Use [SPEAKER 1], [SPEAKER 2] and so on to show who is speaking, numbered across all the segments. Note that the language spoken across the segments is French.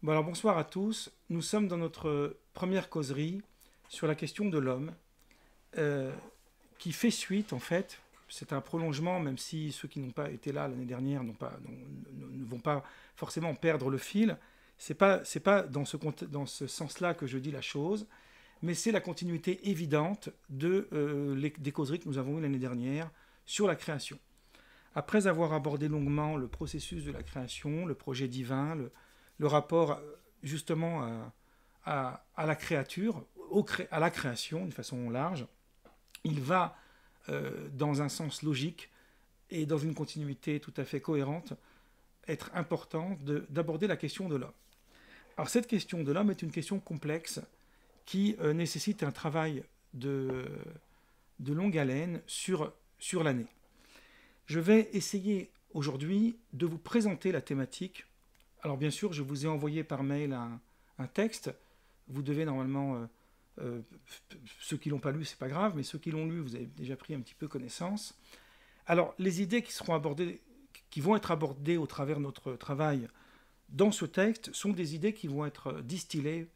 [SPEAKER 1] Bon alors bonsoir à tous. Nous sommes dans notre première causerie sur la question de l'homme, euh, qui fait suite en fait. C'est un prolongement, même si ceux qui n'ont pas été là l'année dernière ne vont pas forcément perdre le fil. C'est pas dans ce sens-là que je dis la chose, mais c'est la continuité évidente des causeries que nous avons eues l'année dernière sur la création. Après avoir abordé longuement le processus de la création, le projet divin, le rapport justement à la créature, à la création d'une façon large, il va dans un sens logique et dans une continuité tout à fait cohérente être important d'aborder la question de l'homme. Alors cette question de l'homme est une question complexe qui nécessite un travail de longue haleine sur l'année. Je vais essayer aujourd'hui de vous présenter la thématique. Alors bien sûr, je vous ai envoyé par mail un texte. Vous devez normalement, ceux qui ne l'ont pas lu, c'est pas grave, mais ceux qui l'ont lu, vous avez déjà pris un petit peu connaissance. Alors les idées qui vont être abordées au travers de notre travail dans ce texte, sont des idées qui vont être distillées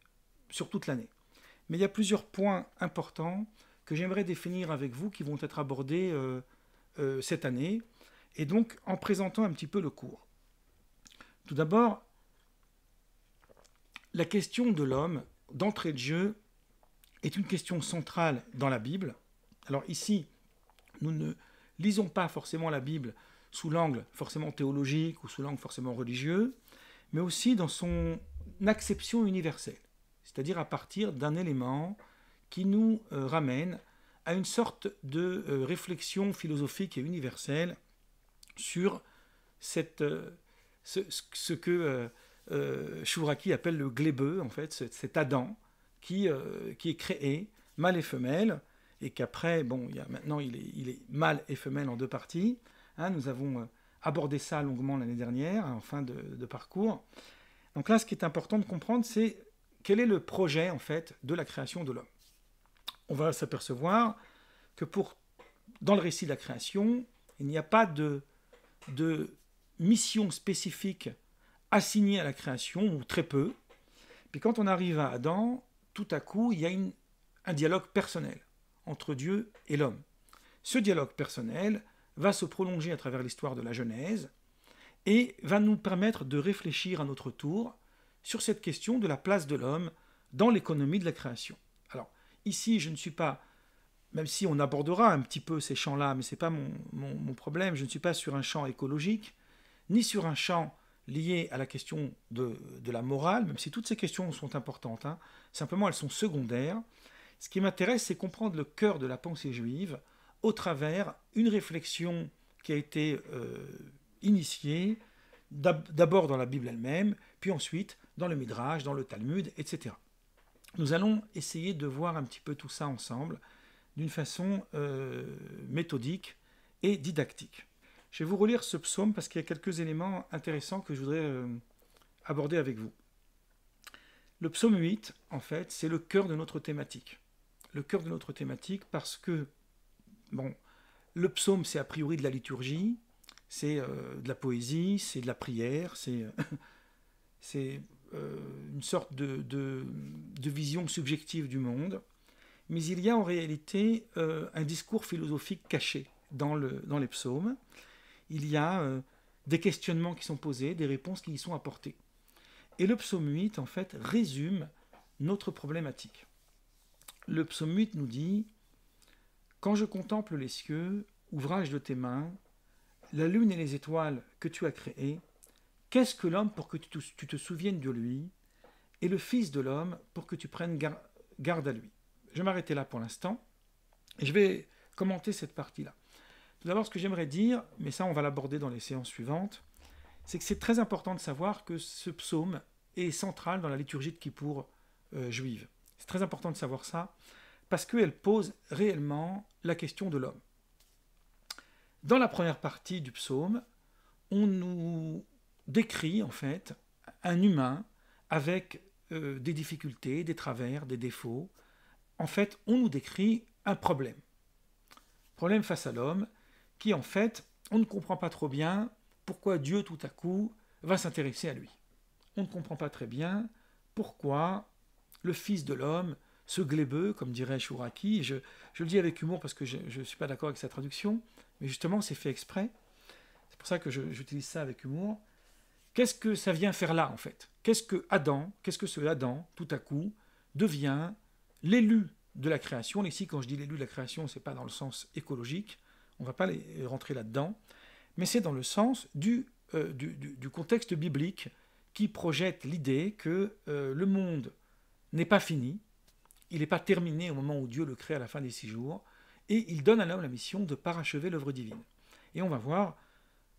[SPEAKER 1] sur toute l'année. Mais il y a plusieurs points importants que j'aimerais définir avec vous qui vont être abordés cette année, et donc en présentant un petit peu le cours. Tout d'abord, la question de l'homme, d'entrée de jeu, est une question centrale dans la Bible. Alors ici, nous ne lisons pas forcément la Bible sous l'angle forcément théologique ou sous l'angle forcément religieux, mais aussi dans son acception universelle, c'est-à-dire à partir d'un élément qui nous ramène à une sorte de réflexion philosophique et universelle sur ce que Chouraki appelle le glébeux, en fait, cet Adam qui est créé, mâle et femelle, et qu'après, bon, maintenant il est mâle et femelle en deux parties. Hein, nous avons abordé ça longuement l'année dernière, en fin de parcours. Donc là, ce qui est important de comprendre, c'est quel est le projet, en fait, de la création de l'homme. On va s'apercevoir que dans le récit de la création, il n'y a pas de mission spécifique assignée à la création, ou très peu. Puis quand on arrive à Adam, tout à coup, il y a un dialogue personnel entre Dieu et l'homme. Ce dialogue personnel va se prolonger à travers l'histoire de la Genèse et va nous permettre de réfléchir à notre tour sur cette question de la place de l'homme dans l'économie de la création. Alors, ici, je ne suis pas, même si on abordera un petit peu ces champs-là, mais ce n'est pas mon problème, je ne suis pas sur un champ écologique, ni sur un champ lié à la question de la morale, même si toutes ces questions sont importantes, hein. Simplement elles sont secondaires. Ce qui m'intéresse, c'est comprendre le cœur de la pensée juive au travers une réflexion qui a été initiée d'abord dans la Bible elle-même, puis ensuite dans le Midrash, dans le Talmud, etc. Nous allons essayer de voir un petit peu tout ça ensemble d'une façon méthodique et didactique. Je vais vous relire ce psaume parce qu'il y a quelques éléments intéressants que je voudrais aborder avec vous. Le psaume 8, en fait, c'est le cœur de notre thématique. Le cœur de notre thématique parce que, bon, le psaume, c'est a priori de la liturgie, c'est de la poésie, c'est de la prière, c'est une sorte de vision subjective du monde. Mais il y a en réalité un discours philosophique caché dans les psaumes. Il y a des questionnements qui sont posés, des réponses qui y sont apportées. Et le psaume 8, en fait, résume notre problématique. Le psaume 8 nous dit « Quand je contemple les cieux, ouvrage de tes mains, la lune et les étoiles que tu as créées, qu'est-ce que l'homme pour que tu te souviennes de lui, et le Fils de l'homme pour que tu prennes garde à lui ?» Je vais m'arrêter là pour l'instant, et je vais commenter cette partie-là. Tout d'abord, ce que j'aimerais dire, mais ça on va l'aborder dans les séances suivantes, c'est que c'est très important de savoir que ce psaume est central dans la liturgie de Kippour juive. C'est très important de savoir ça, parce qu'elle pose réellement la question de l'homme. Dans la première partie du psaume, on nous décrit en fait un humain avec des difficultés, des travers, des défauts. En fait, on nous décrit un problème. Problème face à l'homme, qui en fait, on ne comprend pas trop bien pourquoi Dieu tout à coup va s'intéresser à lui. on ne comprend pas très bien pourquoi le Fils de l'homme, ce glébeux, comme dirait Chouraki, je le dis avec humour parce que je ne suis pas d'accord avec sa traduction, mais justement c'est fait exprès, c'est pour ça que j'utilise ça avec humour. Qu'est-ce que ça vient faire là en fait? Qu'est-ce que ce Adam, tout à coup, devient l'élu de la création? Ici, quand je dis l'élu de la création, ce n'est pas dans le sens écologique, on ne va pas rentrer là-dedans, mais c'est dans le sens du contexte biblique qui projette l'idée que le monde n'est pas fini, il n'est pas terminé au moment où Dieu le crée à la fin des 6 jours, et il donne à l'homme la mission de parachever l'œuvre divine. Et on va voir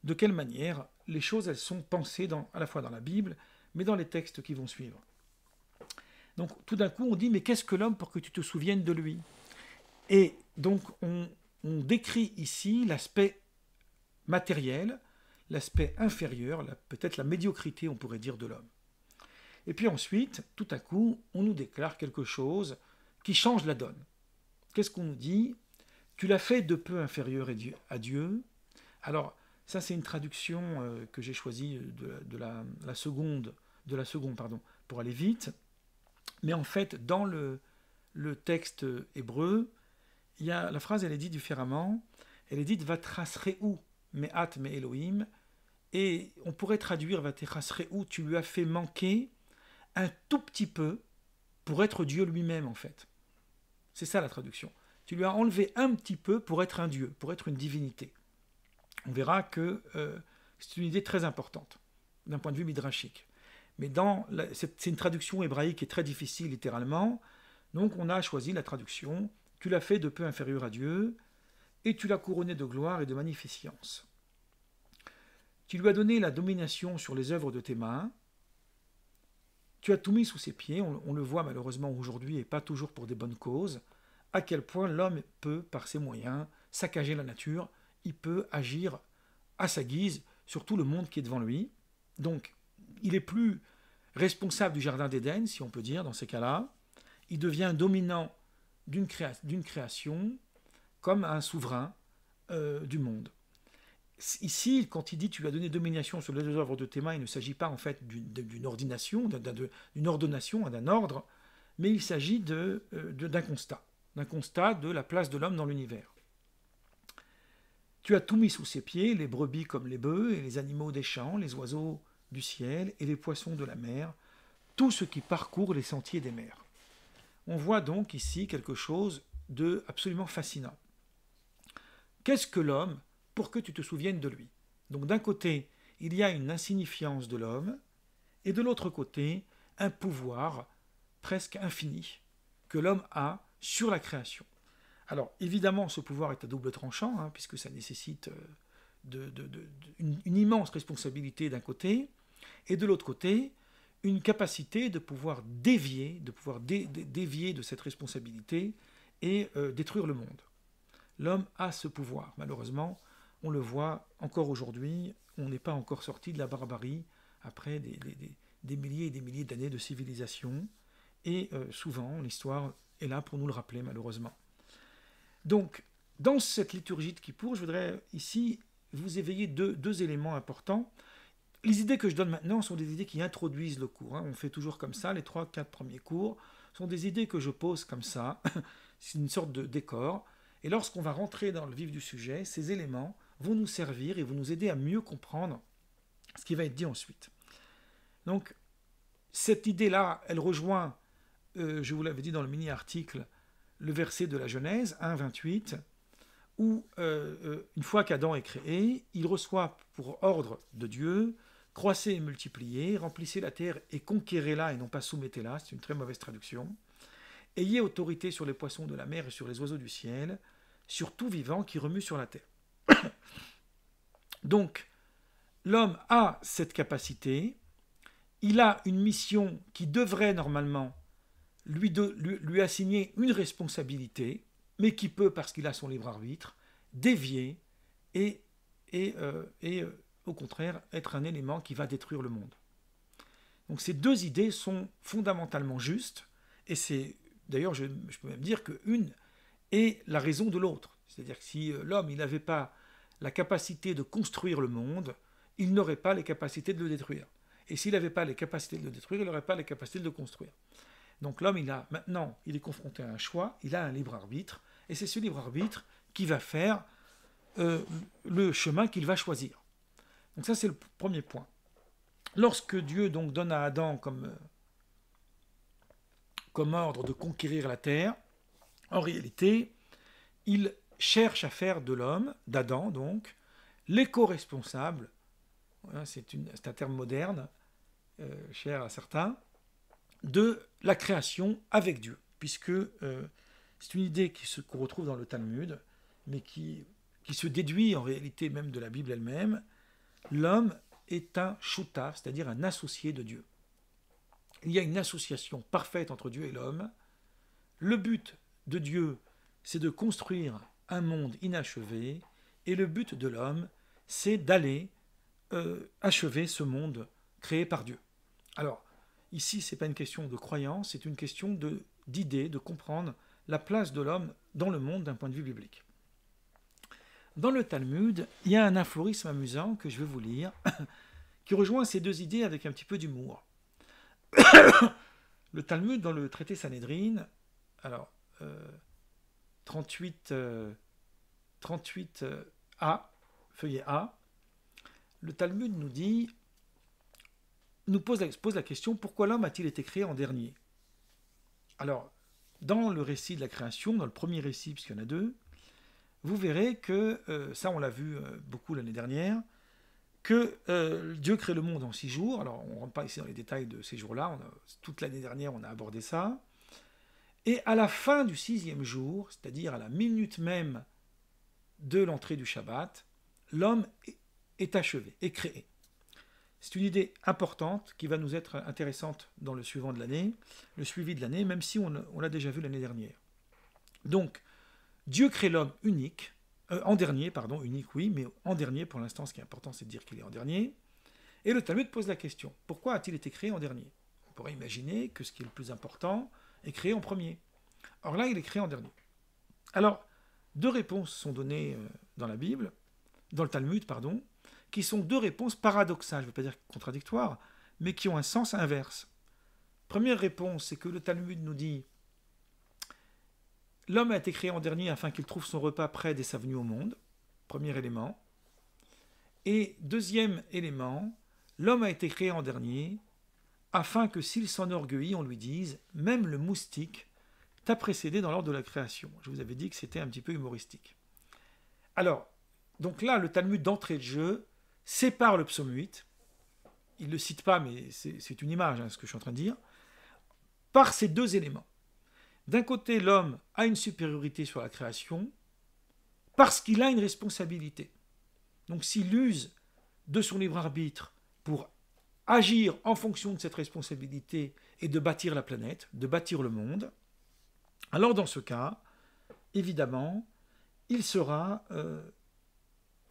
[SPEAKER 1] de quelle manière les choses elles sont pensées à la fois dans la Bible, mais dans les textes qui vont suivre. Donc tout d'un coup on dit mais qu'est-ce que l'homme pour que tu te souviennes de lui? Et donc on décrit ici l'aspect matériel, l'aspect inférieur, peut-être la médiocrité on pourrait dire de l'homme. Et puis ensuite, tout à coup, on nous déclare quelque chose qui change la donne. Qu'est-ce qu'on nous dit? Tu l'as fait de peu inférieur à Dieu. Alors, ça c'est une traduction que j'ai choisie de la seconde, pour aller vite. Mais en fait, dans le texte hébreu, la phrase elle est dite différemment. Elle est dite Vatrasreu me'at me Elohim. Et on pourrait traduire Vatrasreu, tu lui as fait manquer un tout petit peu pour être Dieu lui-même en fait. C'est ça la traduction. Tu lui as enlevé un petit peu pour être un Dieu, pour être une divinité. On verra que c'est une idée très importante d'un point de vue midrashique. Mais c'est une traduction hébraïque qui est très difficile littéralement. Donc on a choisi la traduction « Tu l'as fait de peu inférieur à Dieu et tu l'as couronné de gloire et de magnificence. Tu lui as donné la domination sur les œuvres de tes mains. Tu as tout mis sous ses pieds. » On le voit malheureusement aujourd'hui et pas toujours pour des bonnes causes, à quel point l'homme peut, par ses moyens, saccager la nature. Il peut agir à sa guise sur tout le monde qui est devant lui. Donc, il est plus responsable du jardin d'Éden, si on peut dire, dans ces cas-là. Il devient dominant d'une création comme un souverain du monde. Ici, quand il dit « tu lui as donné domination sur les œuvres de tes mains », il ne s'agit pas en fait d'une ordination, d'une ordonnation, d'un ordre, mais il s'agit d'un constat de la place de l'homme dans l'univers. Tu as tout mis sous ses pieds, les brebis comme les bœufs, et les animaux des champs, les oiseaux du ciel, et les poissons de la mer, tout ce qui parcourt les sentiers des mers. On voit donc ici quelque chose de absolument fascinant. Qu'est-ce que l'homme pour que tu te souviennes de lui? Donc d'un côté, il y a une insignifiance de l'homme, et de l'autre côté, un pouvoir presque infini que l'homme a sur la création. Alors, évidemment, ce pouvoir est à double tranchant, puisque ça nécessite une immense responsabilité d'un côté, et de l'autre côté, une capacité de pouvoir dévier de cette responsabilité et détruire le monde. L'homme a ce pouvoir. Malheureusement, on le voit encore aujourd'hui, on n'est pas encore sorti de la barbarie après des milliers et des milliers d'années de civilisation, et souvent, l'histoire est là pour nous le rappeler, malheureusement. Donc, dans cette liturgie de Kippour, je voudrais ici vous éveiller deux éléments importants. Les idées que je donne maintenant sont des idées qui introduisent le cours. On fait toujours comme ça, les 3-4 premiers cours sont des idées que je pose comme ça. C'est une sorte de décor. Et lorsqu'on va rentrer dans le vif du sujet, ces éléments vont nous servir et vont nous aider à mieux comprendre ce qui va être dit ensuite. Donc, cette idée-là, elle rejoint, je vous l'avais dit dans le mini-article, le verset de la Genèse 1,28, où, une fois qu'Adam est créé, il reçoit pour ordre de Dieu « Croissez et multipliez, remplissez la terre et conquérez-la et non pas soumettez-la », c'est une très mauvaise traduction. « Ayez autorité sur les poissons de la mer et sur les oiseaux du ciel, sur tout vivant qui remue sur la terre. » Donc, l'homme a cette capacité, il a une mission qui devrait normalement lui assigner une responsabilité, mais qui peut, parce qu'il a son libre arbitre, dévier et au contraire être un élément qui va détruire le monde. Donc ces deux idées sont fondamentalement justes, et c'est d'ailleurs je peux même dire qu'une est la raison de l'autre. C'est-à-dire que si l'homme n'avait pas la capacité de construire le monde, il n'aurait pas les capacités de le détruire. Et s'il n'avait pas les capacités de le détruire, il n'aurait pas les capacités de le construire. Donc l'homme, maintenant, il est confronté à un choix, il a un libre arbitre, et c'est ce libre arbitre qui va faire le chemin qu'il va choisir. Donc ça, c'est le premier point. Lorsque Dieu donc donne à Adam comme ordre de conquérir la terre, en réalité, il cherche à faire de l'homme, d'Adam donc, l'éco-responsable, c'est un terme moderne, cher à certains, de la création avec Dieu, puisque c'est une idée qu'on retrouve dans le Talmud, mais qui se déduit en réalité même de la Bible elle-même. L'homme est un shutaf, c'est-à-dire un associé de Dieu. Il y a une association parfaite entre Dieu et l'homme. Le but de Dieu, c'est de construire un monde inachevé, et le but de l'homme, c'est d'aller achever ce monde créé par Dieu. Alors, ici, ce n'est pas une question de croyance, c'est une question d'idée, de comprendre la place de l'homme dans le monde d'un point de vue biblique. Dans le Talmud, il y a un aphorisme amusant que je vais vous lire, qui rejoint ces deux idées avec un petit peu d'humour. Le Talmud, dans le traité Sanhédrin, alors 38a, feuillet A, le Talmud nous pose la question, pourquoi l'homme a-t-il été créé en dernier? Alors, dans le récit de la création, dans le premier récit, puisqu'il y en a deux, vous verrez que, ça on l'a vu beaucoup l'année dernière, que Dieu crée le monde en 6 jours. Alors, on ne rentre pas ici dans les détails de ces jours-là, toute l'année dernière, on a abordé ça. Et à la fin du 6e jour, c'est-à-dire à la minute même de l'entrée du Shabbat, l'homme est achevé, est créé. C'est une idée importante qui va nous être intéressante dans le suivi de l'année, même si on l'a déjà vu l'année dernière. Donc, Dieu crée l'homme unique, en dernier, unique oui, mais en dernier, pour l'instant, ce qui est important, c'est de dire qu'il est en dernier. Et le Talmud pose la question, pourquoi a-t-il été créé en dernier? On pourrait imaginer que ce qui est le plus important est créé en premier. Or là, il est créé en dernier. Alors, deux réponses sont données dans la Bible, dans le Talmud, qui sont deux réponses paradoxales, je ne veux pas dire contradictoires, mais qui ont un sens inverse. Première réponse, c'est que le Talmud nous dit l'homme a été créé en dernier afin qu'il trouve son repas près dès sa venue au monde. Premier élément. Et deuxième élément, l'homme a été créé en dernier afin que s'il s'enorgueillit, on lui dise « Même le moustique t'a précédé dans l'ordre de la création ». Je vous avais dit que c'était un petit peu humoristique. Alors, donc là, le Talmud d'entrée de jeu sépare le psaume 8. Il ne le cite pas, mais c'est une image, ce que je suis en train de dire, par ces deux éléments. D'un côté, l'homme a une supériorité sur la création parce qu'il a une responsabilité. Donc s'il use de son libre arbitre pour agir en fonction de cette responsabilité et de bâtir la planète, de bâtir le monde, alors dans ce cas, évidemment,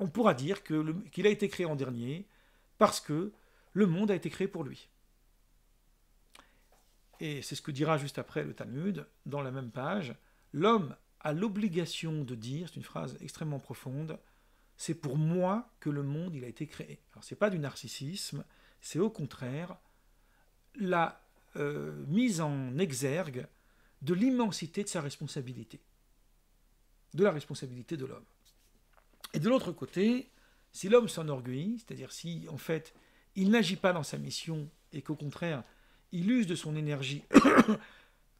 [SPEAKER 1] on pourra dire qu'il a été créé en dernier parce que le monde a été créé pour lui. Et c'est ce que dira juste après le Talmud, dans la même page, l'homme a l'obligation de dire, c'est une phrase extrêmement profonde, c'est pour moi que le monde il a été créé. Alors c'est pas du narcissisme, c'est au contraire la mise en exergue de l'immensité de sa responsabilité, de la responsabilité de l'homme. Et de l'autre côté, si l'homme s'enorgueillit, c'est-à-dire si en fait il n'agit pas dans sa mission et qu'au contraire il use de son énergie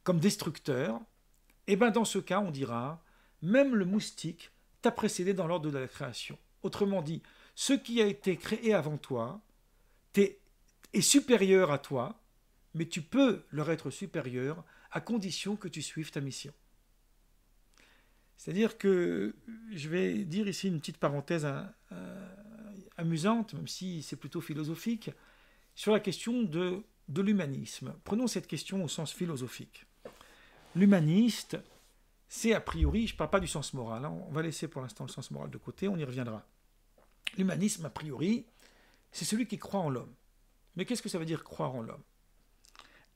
[SPEAKER 1] comme destructeur, et bien dans ce cas on dira même le moustique t'a précédé dans l'ordre de la création. Autrement dit, ce qui a été créé avant toi est supérieur à toi, mais tu peux leur être supérieur à condition que tu suives ta mission. C'est-à-dire que, je vais dire ici une petite parenthèse amusante, même si c'est plutôt philosophique, sur la question de l'humanisme. Prenons cette question au sens philosophique. L'humaniste, c'est a priori, je ne parle pas du sens moral, on va laisser pour l'instant le sens moral de côté, on y reviendra. L'humanisme, a priori, c'est celui qui croit en l'homme. Mais qu'est-ce que ça veut dire croire en l'homme?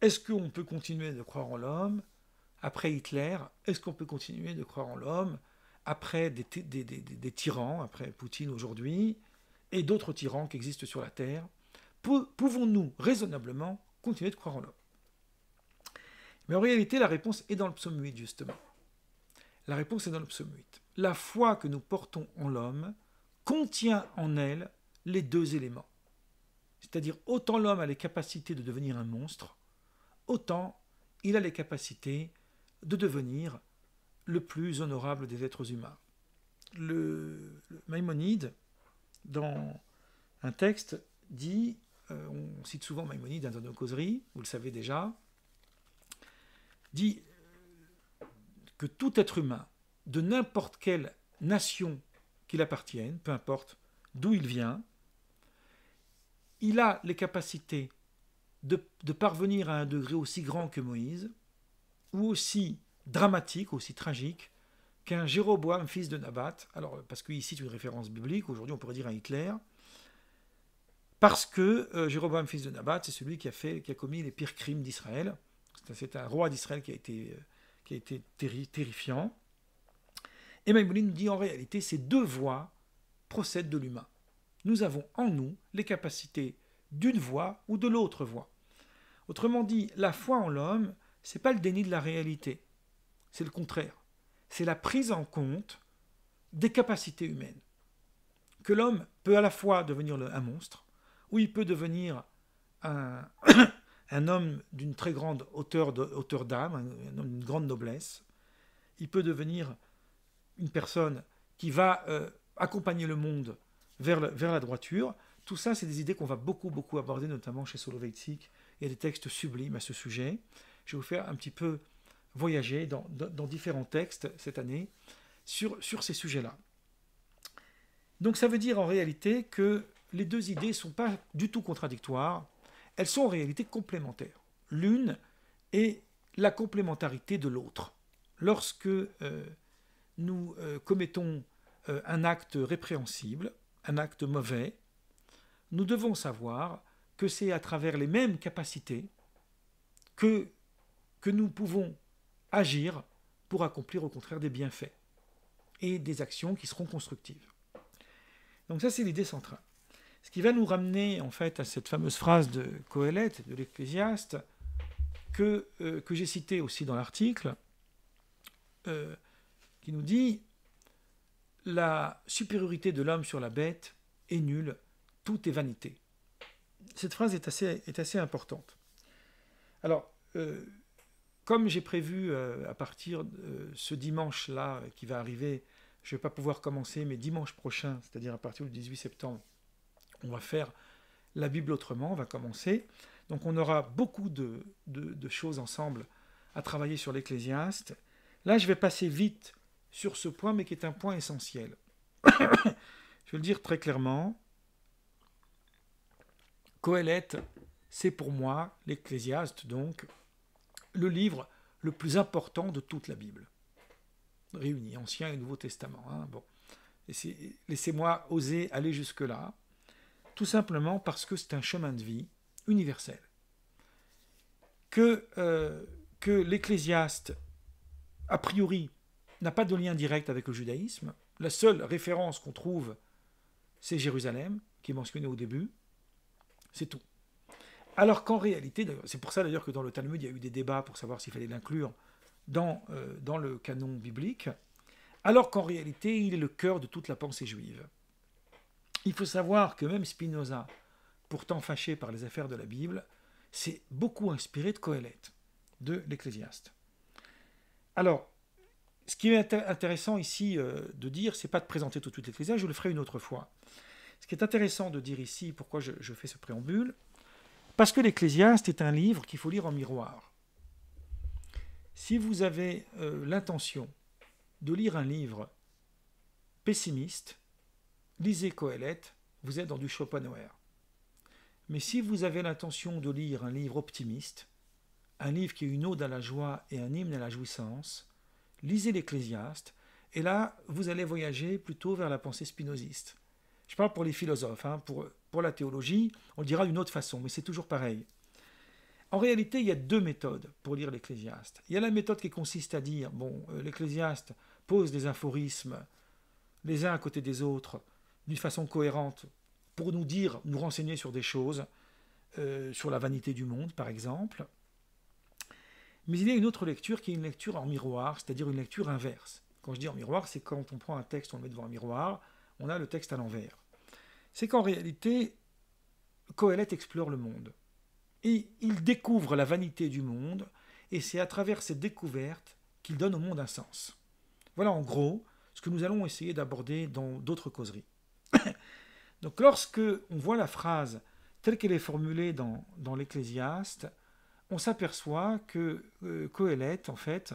[SPEAKER 1] Est-ce qu'on peut continuer de croire en l'homme après Hitler? Est-ce qu'on peut continuer de croire en l'homme après des tyrans, après Poutine aujourd'hui, et d'autres tyrans qui existent sur la Terre? pouvons-nous raisonnablement continuer de croire en l'homme? Mais en réalité, la réponse est dans le psaume 8, justement. La réponse est dans le psaume 8. La foi que nous portons en l'homme contient en elle les deux éléments. C'est-à-dire, autant l'homme a les capacités de devenir un monstre, autant il a les capacités de devenir le plus honorable des êtres humains. Le Maïmonide, dans un texte, dit, on cite souvent Maïmonide dans nos causeries, vous le savez déjà, dit que tout être humain, de n'importe quelle nation qu'il appartienne, peu importe d'où il vient, il a les capacités de parvenir à un degré aussi grand que Moïse, ou aussi dramatique, aussi tragique, qu'un Jéroboam, fils de Nabat, alors parce qu'il cite une référence biblique, aujourd'hui on pourrait dire un Hitler, parce que Jéroboam, fils de Nabat, c'est celui qui a commis les pires crimes d'Israël. C'est un roi d'Israël qui a été terrifiant. Et Maïmonide nous dit en réalité, ces deux voies procèdent de l'humain. Nous avons en nous les capacités d'une voie ou de l'autre voie. Autrement dit, la foi en l'homme, ce n'est pas le déni de la réalité, c'est le contraire. C'est la prise en compte des capacités humaines. Que l'homme peut à la fois devenir un monstre, ou il peut devenir un homme d'une très grande hauteur d'âme, un homme d'une grande noblesse. Il peut devenir une personne qui va accompagner le monde vers la droiture. Tout ça, c'est des idées qu'on va beaucoup aborder, notamment chez Soloveitchik. Il y a des textes sublimes à ce sujet. Je vais vous faire un petit peu voyager dans différents textes cette année sur ces sujets-là. Donc ça veut dire en réalité que les deux idées ne sont pas du tout contradictoires, elles sont en réalité complémentaires. L'une est la complémentarité de l'autre. Lorsque nous commettons un acte répréhensible, un acte mauvais, nous devons savoir que c'est à travers les mêmes capacités que nous pouvons agir pour accomplir au contraire des bienfaits et des actions qui seront constructives. Donc ça, c'est l'idée centrale. Ce qui va nous ramener en fait à cette fameuse phrase de Coëlette, de l'Ecclésiaste, que j'ai citée aussi dans l'article, qui nous dit « La supériorité de l'homme sur la bête est nulle, tout est vanité ». Cette phrase est assez importante. Alors, comme j'ai prévu à partir de ce dimanche-là qui va arriver, je ne vais pas pouvoir commencer, mais dimanche prochain, c'est-à-dire à partir du 18 septembre, on va faire la Bible autrement, on va commencer. Donc on aura beaucoup de choses ensemble à travailler sur l'Ecclésiaste. Là, je vais passer vite sur ce point, mais qui est un point essentiel. Je vais le dire très clairement. Coëlette, c'est pour moi, l'Ecclésiaste, donc, le livre le plus important de toute la Bible. Réuni, Ancien et Nouveau Testament. Hein, bon. Laissez-moi oser aller jusque-là, tout simplement parce que c'est un chemin de vie universel. Que l'Ecclésiaste, a priori, n'a pas de lien direct avec le judaïsme. La seule référence qu'on trouve, c'est Jérusalem, qui est mentionné au début. C'est tout. Alors qu'en réalité, c'est pour ça d'ailleurs que dans le Talmud, il y a eu des débats pour savoir s'il fallait l'inclure dans le canon biblique, alors qu'en réalité, il est le cœur de toute la pensée juive. Il faut savoir que même Spinoza, pourtant fâché par les affaires de la Bible, s'est beaucoup inspiré de Coëlette, de l'Ecclésiaste. Alors, ce qui est intéressant ici de dire, c'est pas de présenter tout de suite l'Ecclésiaste, je le ferai une autre fois. Ce qui est intéressant de dire ici, pourquoi je fais ce préambule, parce que l'Ecclésiaste est un livre qu'il faut lire en miroir. Si vous avez l'intention de lire un livre pessimiste, lisez Coëlette, vous êtes dans du Schopenhauer. Mais si vous avez l'intention de lire un livre optimiste, un livre qui est une ode à la joie et un hymne à la jouissance, lisez l'Ecclésiaste, et là, vous allez voyager plutôt vers la pensée spinoziste. Je parle pour les philosophes, hein, pour la théologie, on le dira d'une autre façon, mais c'est toujours pareil. En réalité, il y a deux méthodes pour lire l'Ecclésiaste. Il y a la méthode qui consiste à dire, l'Ecclésiaste pose des aphorismes les uns à côté des autres, d'une façon cohérente, pour nous renseigner sur des choses. sur la vanité du monde, par exemple. Mais il y a une autre lecture qui est une lecture en miroir, c'est-à-dire une lecture inverse. Quand je dis en miroir, c'est quand on prend un texte, on le met devant un miroir, on a le texte à l'envers. C'est qu'en réalité, Qoheleth explore le monde. Et il découvre la vanité du monde, et c'est à travers cette découverte qu'il donne au monde un sens. Voilà en gros ce que nous allons essayer d'aborder dans d'autres causeries. Donc lorsque on voit la phrase telle qu'elle est formulée dans l'Ecclésiaste, on s'aperçoit que Qoheleth, en fait,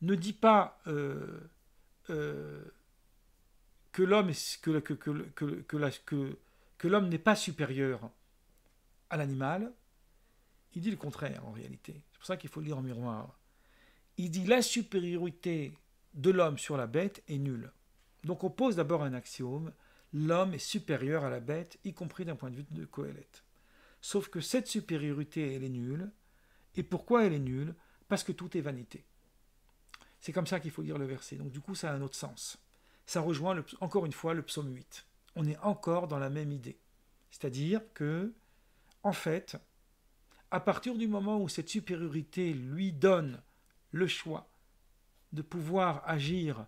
[SPEAKER 1] ne dit pas que l'homme que l'homme n'est pas supérieur à l'animal. Il dit le contraire en réalité. C'est pour ça qu'il faut le lire en miroir. Il dit la supériorité de l'homme sur la bête est nulle. Donc on pose d'abord un axiome, l'homme est supérieur à la bête, y compris d'un point de vue de Qoheleth. Sauf que cette supériorité, elle est nulle. Et pourquoi elle est nulle? Parce que tout est vanité. C'est comme ça qu'il faut lire le verset. Donc du coup, ça a un autre sens. Ça rejoint encore une fois le psaume 8. On est encore dans la même idée. C'est-à-dire que, en fait, à partir du moment où cette supériorité lui donne le choix de pouvoir agir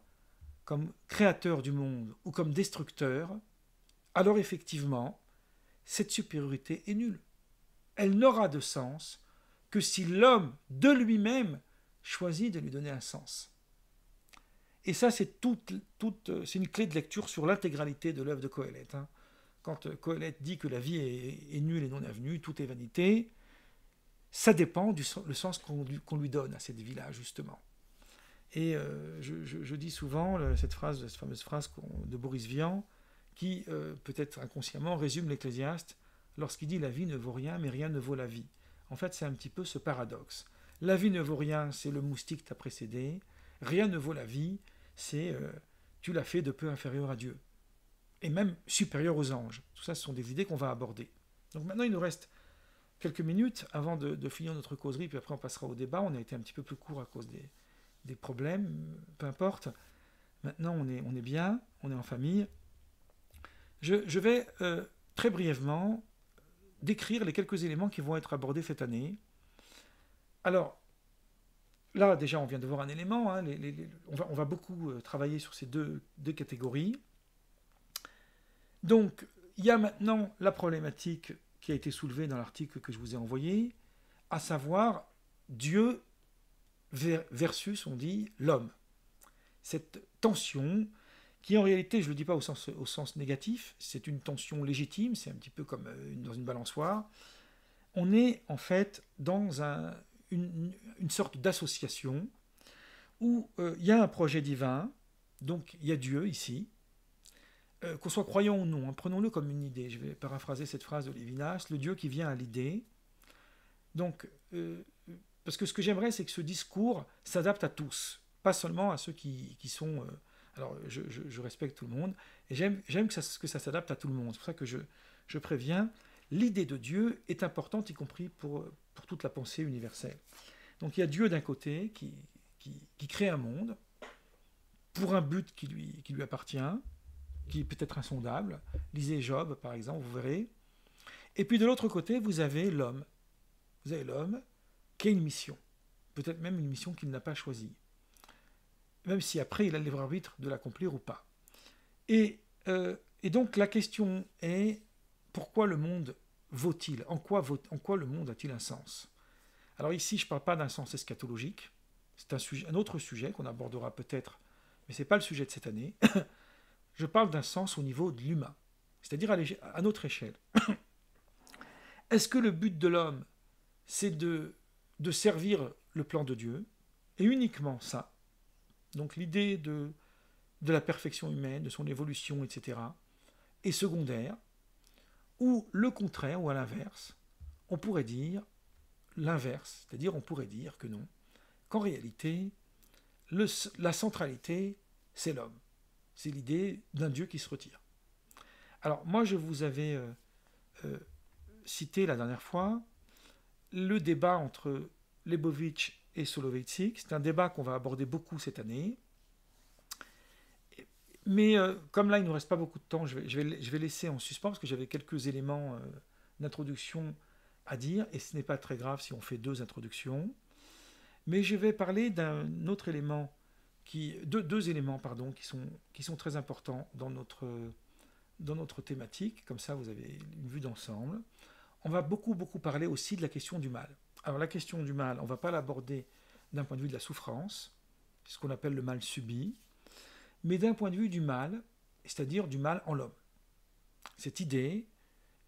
[SPEAKER 1] comme créateur du monde ou comme destructeur, alors effectivement, cette supériorité est nulle. Elle n'aura de sens que si l'homme de lui-même choisit de lui donner un sens. Et ça, c'est c'est une clé de lecture sur l'intégralité de l'œuvre de Qoheleth. Quand Qoheleth dit que la vie est nulle et non avenue, tout est vanité, ça dépend du sens qu'on lui donne à cette vie-là, justement. Et je dis souvent cette fameuse phrase de Boris Vian, qui, peut-être inconsciemment, résume l'Ecclésiaste lorsqu'il dit « la vie ne vaut rien, mais rien ne vaut la vie ». En fait, c'est un petit peu ce paradoxe. La vie ne vaut rien, c'est le moustique qui t'a précédé. Rien ne vaut la vie, c'est tu l'as fait de peu inférieur à Dieu. Et même supérieur aux anges. Tout ça, ce sont des idées qu'on va aborder. Donc maintenant, il nous reste quelques minutes avant de finir notre causerie, puis après on passera au débat. On a été un petit peu plus court à cause des problèmes, peu importe. Maintenant, on est bien, on est en famille. Je vais très brièvement décrire les quelques éléments qui vont être abordés cette année. Alors, là, déjà, on vient de voir un élément. On va beaucoup travailler sur ces deux catégories. Donc, il y a maintenant la problématique qui a été soulevée dans l'article que je vous ai envoyé, à savoir Dieu versus, on dit, l'homme. Cette tension qui, en réalité, je ne le dis pas au sens négatif, c'est une tension légitime, c'est un petit peu comme dans une balançoire. On est, en fait, dans une sorte d'association où il y a un projet divin, donc il y a Dieu ici, qu'on soit croyant ou non, prenons-le comme une idée. Je vais paraphraser cette phrase de Lévinas, le Dieu qui vient à l'idée. Donc, parce que ce que j'aimerais, c'est que ce discours s'adapte à tous, pas seulement à ceux qui sont... alors, je respecte tout le monde, et j'aime que ça s'adapte à tout le monde. C'est pour ça que je préviens, l'idée de Dieu est importante, y compris pour toute la pensée universelle. Donc, il y a Dieu d'un côté qui crée un monde pour un but qui lui appartient, qui est peut-être insondable. Lisez Job, par exemple, vous verrez. Et puis de l'autre côté, vous avez l'homme. Vous avez l'homme qui a une mission. Peut-être même une mission qu'il n'a pas choisie. Même si après, il a le libre arbitre de l'accomplir ou pas. Et donc la question est, pourquoi le monde vaut-il? En quoi le monde a-t-il un sens? Alors ici, je ne parle pas d'un sens eschatologique. C'est un autre sujet qu'on abordera peut-être, mais ce n'est pas le sujet de cette année. Je parle d'un sens au niveau de l'humain, c'est-à-dire à notre échelle. Est-ce que le but de l'homme, c'est de servir le plan de Dieu, et uniquement ça? Donc l'idée de la perfection humaine, de son évolution, etc., est secondaire, ou le contraire, ou à l'inverse, on pourrait dire l'inverse, c'est-à-dire on pourrait dire que non, qu'en réalité, la centralité, c'est l'homme. C'est l'idée d'un Dieu qui se retire. Alors, moi, je vous avais cité la dernière fois le débat entre Lebovitch et Soloveitchik. C'est un débat qu'on va aborder beaucoup cette année. Mais comme là, il ne nous reste pas beaucoup de temps, je vais laisser en suspens parce que j'avais quelques éléments d'introduction à dire, et ce n'est pas très grave si on fait 2 introductions. Mais je vais parler d'un autre élément, deux éléments pardon, qui sont très importants dans notre thématique. Comme ça, vous avez une vue d'ensemble. On va beaucoup parler aussi de la question du mal. Alors la question du mal, on ne va pas l'aborder d'un point de vue de la souffrance, ce qu'on appelle le mal subi, mais d'un point de vue du mal, c'est-à-dire du mal en l'homme. Cette idée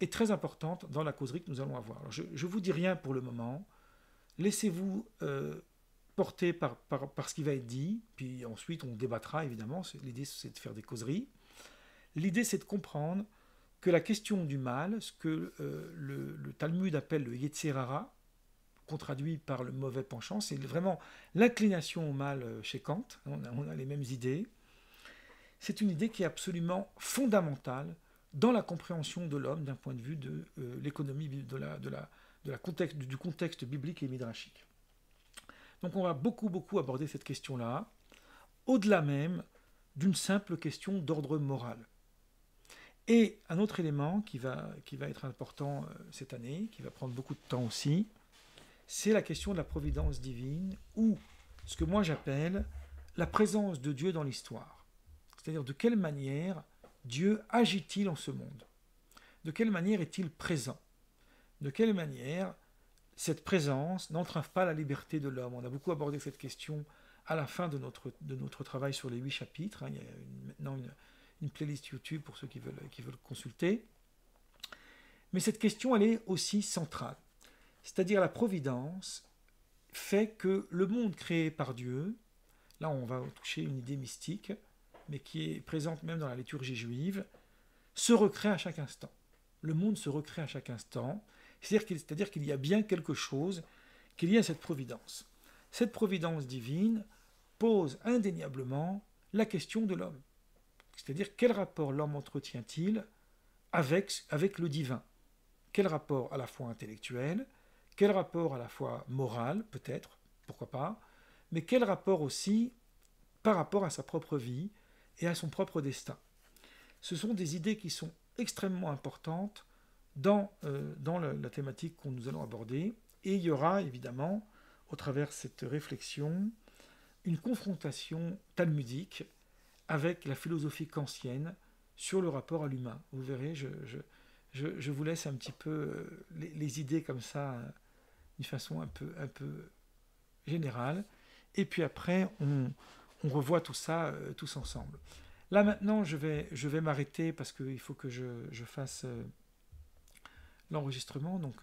[SPEAKER 1] est très importante dans la causerie que nous allons avoir. Alors, je ne vous dis rien pour le moment. Laissez-vous porter par ce qui va être dit, puis ensuite on débattra évidemment. L'idée c'est de faire des causeries. L'idée c'est de comprendre que la question du mal, ce que le Talmud appelle le Yetzer Hara, qu'on traduit par le mauvais penchant, c'est vraiment l'inclination au mal chez Kant. On a les mêmes idées. C'est une idée qui est absolument fondamentale dans la compréhension de l'homme d'un point de vue de l'économie du contexte biblique et midrashique. Donc on va beaucoup aborder cette question-là, au-delà même d'une simple question d'ordre moral. Et un autre élément qui va être important cette année, qui va prendre beaucoup de temps aussi, c'est la question de la providence divine, ou ce que moi j'appelle la présence de Dieu dans l'histoire. C'est-à-dire de quelle manière Dieu agit-il en ce monde? De quelle manière est-il présent? De quelle manière cette présence n'entrave pas la liberté de l'homme? On a beaucoup abordé cette question à la fin de notre travail sur les 8 chapitres. Il y a maintenant une playlist YouTube pour ceux qui veulent consulter. Mais cette question, elle est aussi centrale. C'est-à-dire la providence fait que le monde créé par Dieu, là on va toucher une idée mystique, mais qui est présente même dans la liturgie juive, se recrée à chaque instant. Le monde se recrée à chaque instant, c'est-à-dire qu'il y a bien quelque chose qui est lié à cette providence. Cette providence divine pose indéniablement la question de l'homme. C'est-à-dire quel rapport l'homme entretient-il avec le divin? Quel rapport à la fois intellectuel, quel rapport à la fois moral, peut-être, pourquoi pas, mais quel rapport aussi par rapport à sa propre vie et à son propre destin. Ce sont des idées qui sont extrêmement importantes dans la thématique que nous allons aborder, et il y aura évidemment, au travers de cette réflexion, une confrontation talmudique avec la philosophie kantienne sur le rapport à l'humain. Vous verrez, je vous laisse un petit peu les idées comme ça, d'une façon un peu générale, et puis après on revoit tout ça tous ensemble. Là maintenant je vais m'arrêter parce qu'il faut que je fasse l'enregistrement, donc